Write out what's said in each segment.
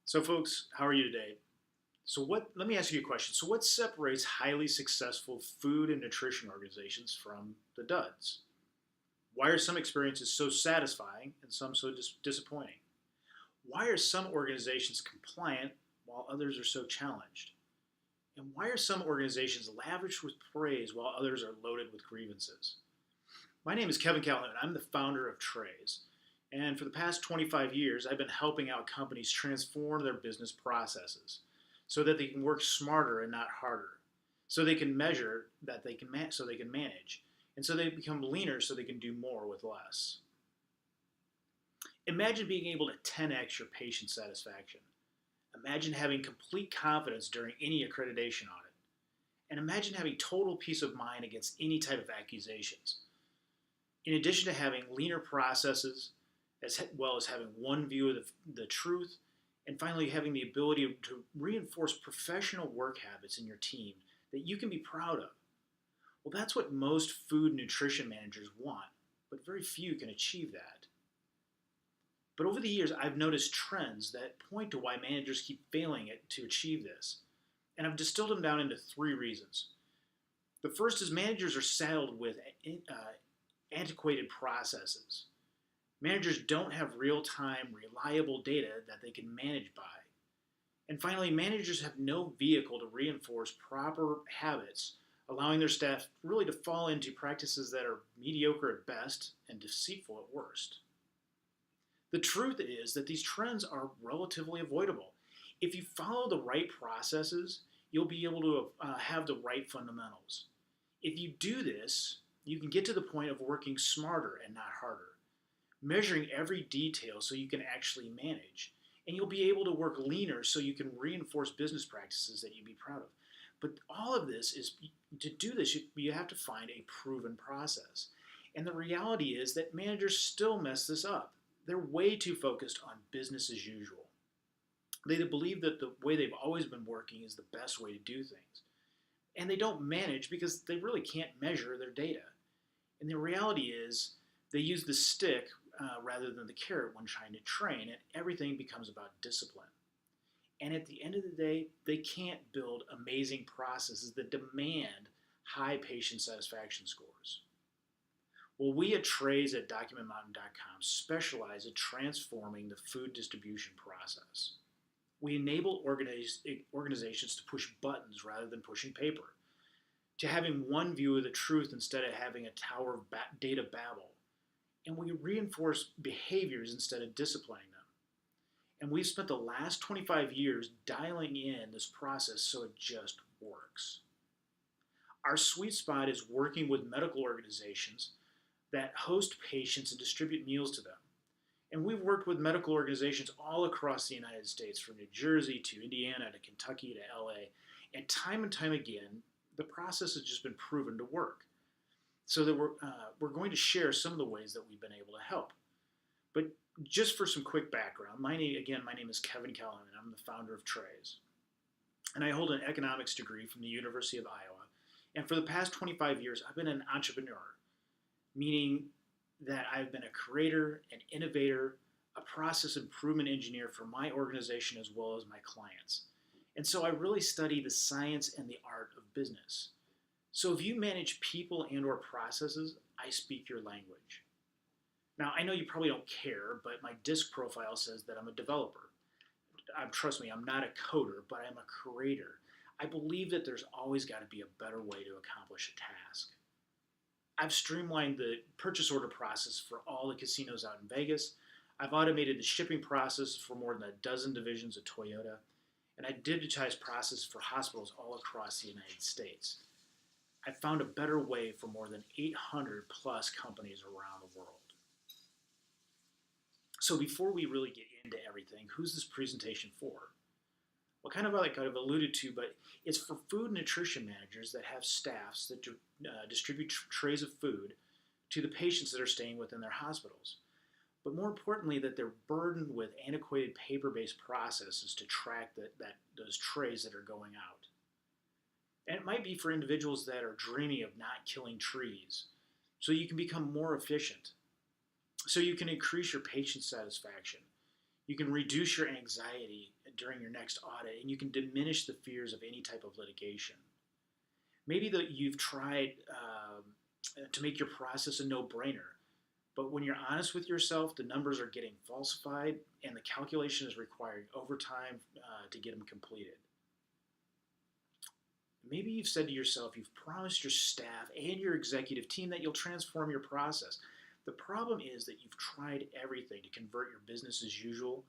So, folks, how are you today? Let me ask you a question. So, what separates highly successful food and nutrition organizations from the duds? Why are some experiences so satisfying and some so disappointing? Why are some organizations compliant while others are so challenged? And why are some organizations lavish with praise while others are loaded with grievances? My name is Kevin Calhoun. I'm the founder of Trays. And for the past 25 years, I've been helping out companies transform their business processes so that they can work smarter and not harder. So they can measure that so they can manage. And so they become leaner so they can do more with less. Imagine being able to 10x your patient satisfaction. Imagine having complete confidence during any accreditation audit. And imagine having total peace of mind against any type of accusations. In addition to having leaner processes, as well as having one view of the truth, and finally having the ability to reinforce professional work habits in your team that you can be proud of. Well, that's what most food nutrition managers want, but very few can achieve that. But over the years, I've noticed trends that point to why managers keep failing to achieve this. And I've distilled them down into three reasons. The first is managers are saddled with antiquated processes. Managers don't have real-time, reliable data that they can manage by. And finally, managers have no vehicle to reinforce proper habits, allowing their staff really to fall into practices that are mediocre at best and deceitful at worst. The truth is that these trends are relatively avoidable. If you follow the right processes, you'll be able to have the right fundamentals. If you do this, you can get to the point of working smarter and not harder, measuring every detail so you can actually manage. And you'll be able to work leaner so you can reinforce business practices that you'd be proud of. But all of this is, to do this, you have to find a proven process. And the reality is that managers still mess this up. They're way too focused on business as usual. They believe that the way they've always been working is the best way to do things. And they don't manage because they really can't measure their data. And the reality is they use the stick rather than the carrot when trying to train, and everything becomes about discipline. And at the end of the day, they can't build amazing processes that demand high patient satisfaction scores. Well, we at Trays at DocumentMountain.com specialize in transforming the food distribution process. We enable organizations to push buttons rather than pushing paper, to having one view of the truth instead of having a tower of data babble. And we reinforce behaviors instead of disciplining them. And we've spent the last 25 years dialing in this process so it just works. Our sweet spot is working with medical organizations that host patients and distribute meals to them. And we've worked with medical organizations all across the United States, from New Jersey to Indiana to Kentucky to LA. And time again, the process has just been proven to work. So that we're going to share some of the ways that we've been able to help. But just for some quick background, my name is Kevin Calhoun, and I'm the founder of Trays. And I hold an economics degree from the University of Iowa. And for the past 25 years, I've been an entrepreneur, meaning that I've been a creator, an innovator, a process improvement engineer for my organization as well as my clients. And so I really study the science and the art of business. So if you manage people and or processes, I speak your language. Now, I know you probably don't care, but my DISC profile says that I'm a developer. Trust me, I'm not a coder, but I'm a creator. I believe that there's always got to be a better way to accomplish a task. I've streamlined the purchase order process for all the casinos out in Vegas. I've automated the shipping process for more than a dozen divisions of Toyota. And I digitized processes for hospitals all across the United States. I found a better way for more than 800 plus companies around the world. So before we really get into everything, who's this presentation for? Well, kind of like I've alluded to, but it's for food nutrition managers that have staffs that distribute trays of food to the patients that are staying within their hospitals. But more importantly, that they're burdened with antiquated paper-based processes to track those trays that are going out. And it might be for individuals that are dreaming of not killing trees, so you can become more efficient, so you can increase your patient satisfaction. You can reduce your anxiety during your next audit, and you can diminish the fears of any type of litigation. Maybe that you've tried to make your process a no-brainer, but when you're honest with yourself, the numbers are getting falsified, and the calculation is requiring overtime to get them completed. Maybe you've said to yourself, you've promised your staff and your executive team that you'll transform your process. The problem is that you've tried everything to convert your business as usual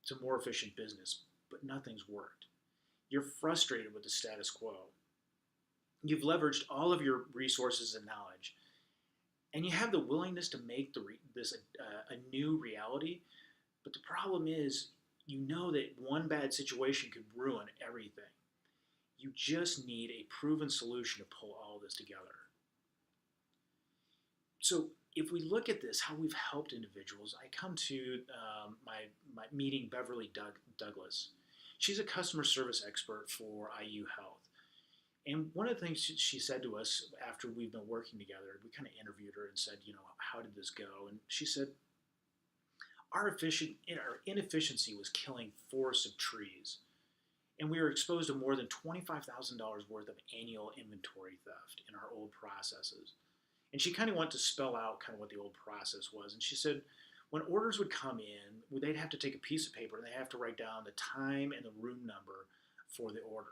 to more efficient business, but nothing's worked. You're frustrated with the status quo. You've leveraged all of your resources and knowledge, and you have the willingness to make this a new reality. But the problem is, you know that one bad situation could ruin everything. You just need a proven solution to pull all this together. So if we look at this, how we've helped individuals, I come to my meeting Beverly Douglas. She's a customer service expert for IU Health. And one of the things she said to us after we've been working together, we kind of interviewed her and said, how did this go? And she said, our inefficiency was killing forests of trees. And we were exposed to more than $25,000 worth of annual inventory theft in our old processes. And she kind of wanted to spell out kind of what the old process was. And she said, when orders would come in, they'd have to take a piece of paper and they have to write down the time and the room number for the order.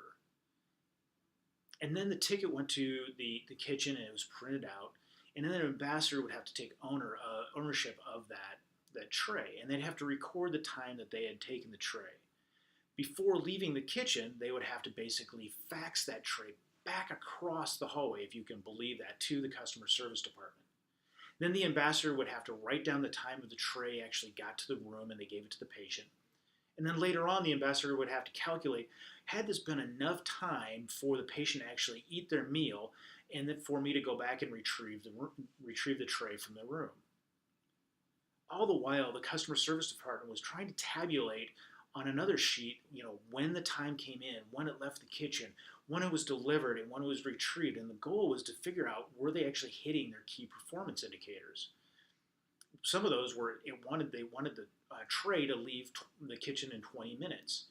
And then the ticket went to the kitchen and it was printed out. And then an ambassador would have to take ownership of that tray. And they'd have to record the time that they had taken the tray. Before leaving the kitchen, they would have to basically fax that tray back across the hallway, if you can believe that, to the customer service department. Then the ambassador would have to write down the time of the tray actually got to the room and they gave it to the patient. And then later on, the ambassador would have to calculate, had this been enough time for the patient to actually eat their meal and then for me to go back and retrieve the tray from the room. All the while, the customer service department was trying to tabulate on another sheet, when the time came in, when it left the kitchen, when it was delivered, and when it was retrieved. And the goal was to figure out, were they actually hitting their key performance indicators? Some of those they wanted the tray to leave the kitchen in 20 minutes.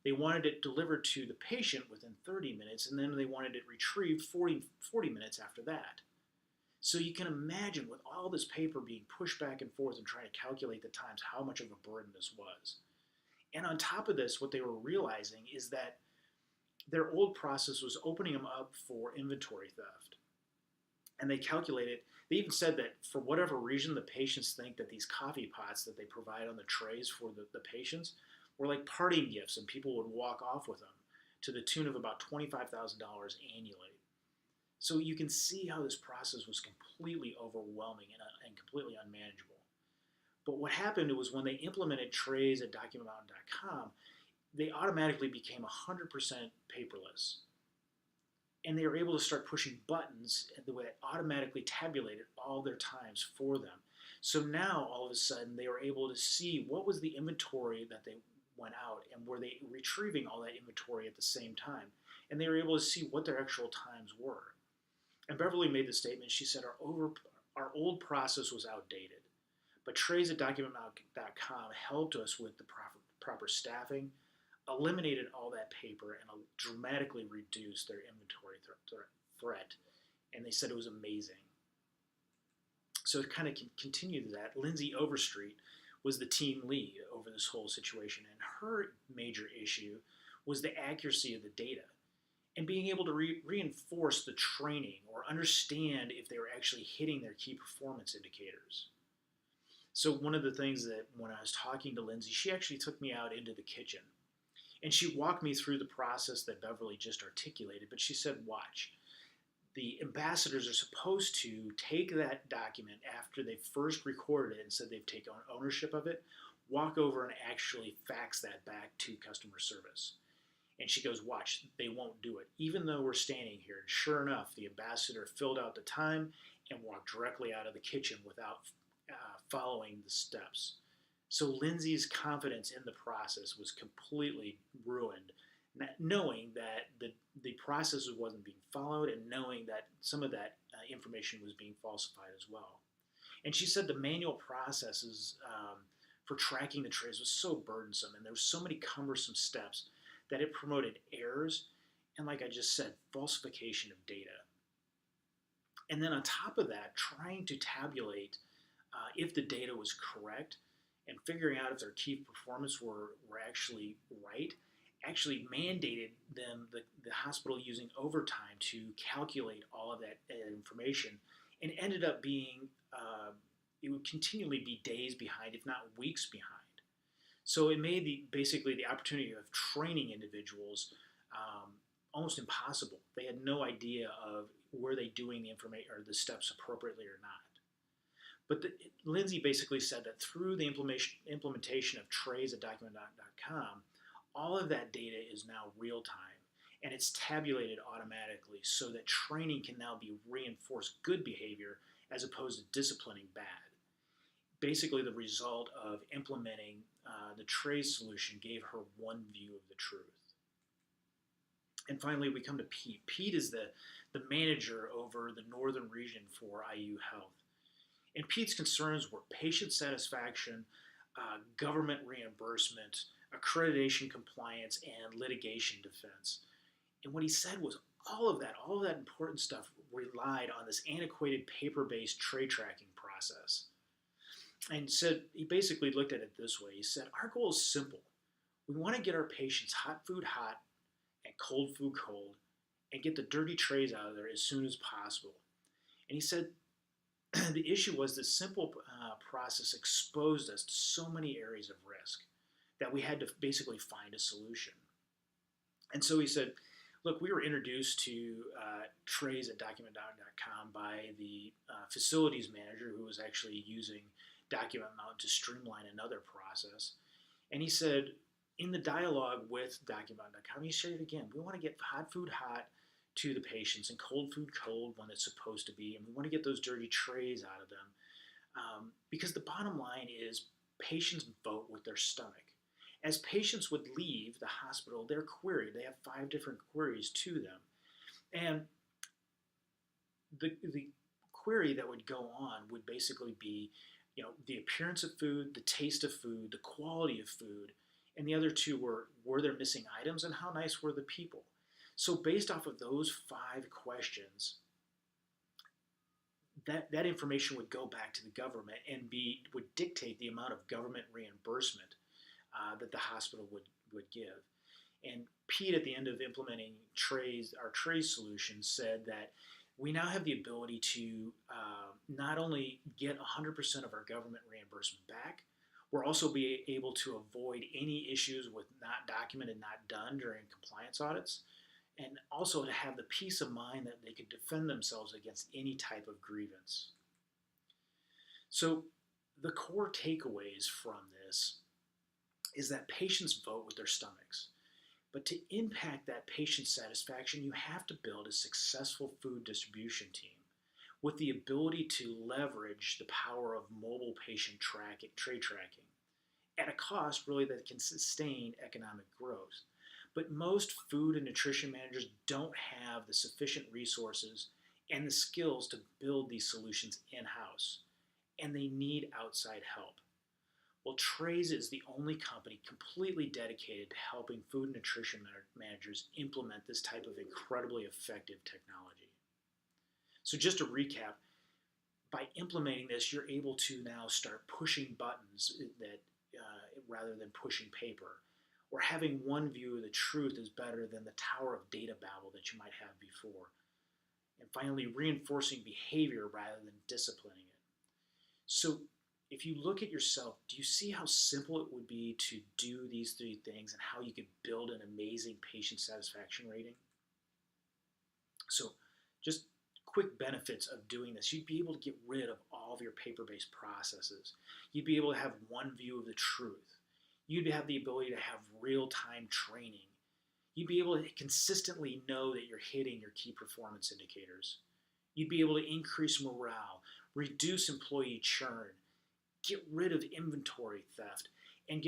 They wanted it delivered to the patient within 30 minutes, and then they wanted it retrieved 40 minutes after that. So you can imagine, with all this paper being pushed back and forth and trying to calculate the times, how much of a burden this was. And on top of this, what they were realizing is that their old process was opening them up for inventory theft. And they even said that for whatever reason, the patients think that these coffee pots that they provide on the trays for the patients were like parting gifts, and people would walk off with them to the tune of about $25,000 annually. So you can see how this process was completely overwhelming and completely unmanageable. But what happened was, when they implemented trays at DocumentMountain.com, they automatically became 100% paperless. And they were able to start pushing buttons that automatically tabulated all their times for them. So now, all of a sudden, they were able to see what was the inventory that they went out, and were they retrieving all that inventory at the same time. And they were able to see what their actual times were. And Beverly made the statement, she said, our old process was outdated. But trays at DocumentMountain.com helped us with the proper staffing, eliminated all that paper, and dramatically reduced their inventory threat. And they said it was amazing. So to kind of continue that, Lindsay Overstreet was the team lead over this whole situation. And her major issue was the accuracy of the data and being able to reinforce the training or understand if they were actually hitting their key performance indicators. So one of the things that, when I was talking to Lindsay, she actually took me out into the kitchen. And she walked me through the process that Beverly just articulated, but she said, watch. The ambassadors are supposed to take that document after they've first recorded it and said they've taken ownership of it, walk over and actually fax that back to customer service. And she goes, watch, they won't do it, even though we're standing here. And sure enough, the ambassador filled out the time and walked directly out of the kitchen without following the steps. So Lindsay's confidence in the process was completely ruined, knowing that the process wasn't being followed, and knowing that some of that information was being falsified as well. And she said the manual processes for tracking the trays was so burdensome, and there were so many cumbersome steps that it promoted errors and, like I just said, falsification of data. And then on top of that, trying to tabulate if the data was correct and figuring out if their key performance were actually right, actually mandated the hospital using overtime to calculate all of that information, and ended up being it would continually be days behind, if not weeks behind. So it made basically the opportunity of training individuals almost impossible. They had no idea of were they doing the information or the steps appropriately or not. But Lindsay basically said that through the implementation of trays at Document.com, all of that data is now real time, and it's tabulated automatically so that training can now be reinforced good behavior as opposed to disciplining bad. Basically, the result of implementing the trays solution gave her one view of the truth. And finally, we come to Pete. Pete is the manager over the northern region for IU Health. And Pete's concerns were patient satisfaction, government reimbursement, accreditation compliance, and litigation defense. And what he said was all of that important stuff relied on this antiquated paper-based tray tracking process. And said, he basically looked at it this way. He said, our goal is simple. We want to get our patients hot food hot and cold food cold and get the dirty trays out of there as soon as possible. And he said, the issue was this simple process exposed us to so many areas of risk that we had to basically find a solution. And so he said, look, we were introduced to trays at Document.com by the facilities manager who was actually using Document Mountain to streamline another process. And he said, in the dialogue with Document.com, he said again, we want to get hot food hot to the patients and cold food cold when it's supposed to be, and we want to get those dirty trays out of them. Because the bottom line is patients vote with their stomach. As patients would leave the hospital, they're queried. They have 5 different queries to them. And the query that would go on would basically be, the appearance of food, the taste of food, the quality of food, and the other 2 were there missing items and how nice were the people? So based off of those 5 questions, that information would go back to the government and would dictate the amount of government reimbursement that the hospital would give. And Pete, at the end of implementing our trays solution, said that we now have the ability to not only get 100% of our government reimbursement back, we'll also be able to avoid any issues with not documented, not done during compliance audits, and also to have the peace of mind that they could defend themselves against any type of grievance. So the core takeaways from this is that patients vote with their stomachs. But to impact that patient satisfaction, you have to build a successful food distribution team with the ability to leverage the power of mobile patient tray tracking at a cost really that can sustain economic growth. But most food and nutrition managers don't have the sufficient resources and the skills to build these solutions in-house, and they need outside help. Well, Trays is the only company completely dedicated to helping food and nutrition managers implement this type of incredibly effective technology. So just to recap, by implementing this, you're able to now start pushing buttons that rather than pushing paper. Or having one view of the truth is better than the tower of data babble that you might have before. And finally, reinforcing behavior rather than disciplining it. So if you look at yourself, do you see how simple it would be to do these 3 things and how you could build an amazing patient satisfaction rating? So just quick benefits of doing this. You'd be able to get rid of all of your paper-based processes. You'd be able to have one view of the truth. You'd have the ability to have real-time training. You'd be able to consistently know that you're hitting your key performance indicators. You'd be able to increase morale, reduce employee churn, get rid of inventory theft, and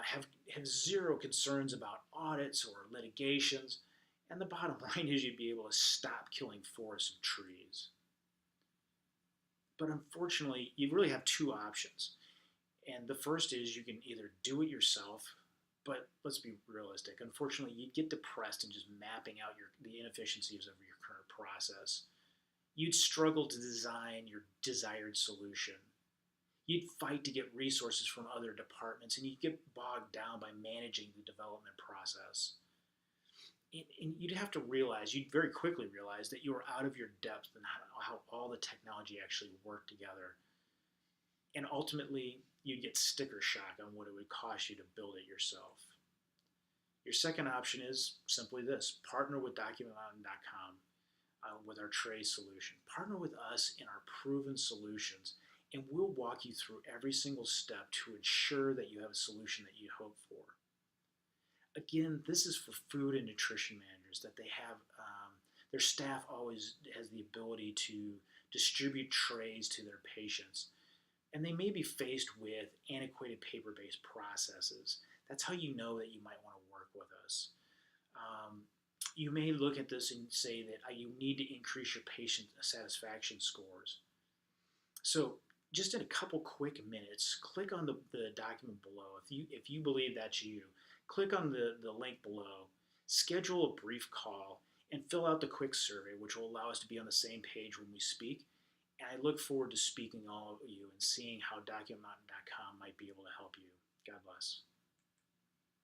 have 0 concerns about audits or litigations. And the bottom line is you'd be able to stop killing forests of trees. But unfortunately, you really have 2 options. And the first is you can either do it yourself, but let's be realistic. Unfortunately, you'd get depressed in just mapping out the inefficiencies of your current process. You'd struggle to design your desired solution. You'd fight to get resources from other departments, and you'd get bogged down by managing the development process. And you'd have to realize, you'd very quickly realize that you were out of your depth and how all the technology actually worked together. And ultimately, you'd get sticker shock on what it would cost you to build it yourself. Your second option is simply this: partner with DocumentMountain.com with our tray solution. Partner with us in our proven solutions, and we'll walk you through every single step to ensure that you have a solution that you hope for. Again, this is for food and nutrition managers, that they have their staff always has the ability to distribute trays to their patients, and they may be faced with antiquated paper-based processes. That's how you know that you might want to work with us. You may look at this and say that you need to increase your patient satisfaction scores. So just in a couple quick minutes, click on the document below. If you believe that's you, click on the link below, schedule a brief call, and fill out the quick survey, which will allow us to be on the same page when we speak. And I look forward to speaking to all of you and seeing how DocumentMountain.com might be able to help you. God bless.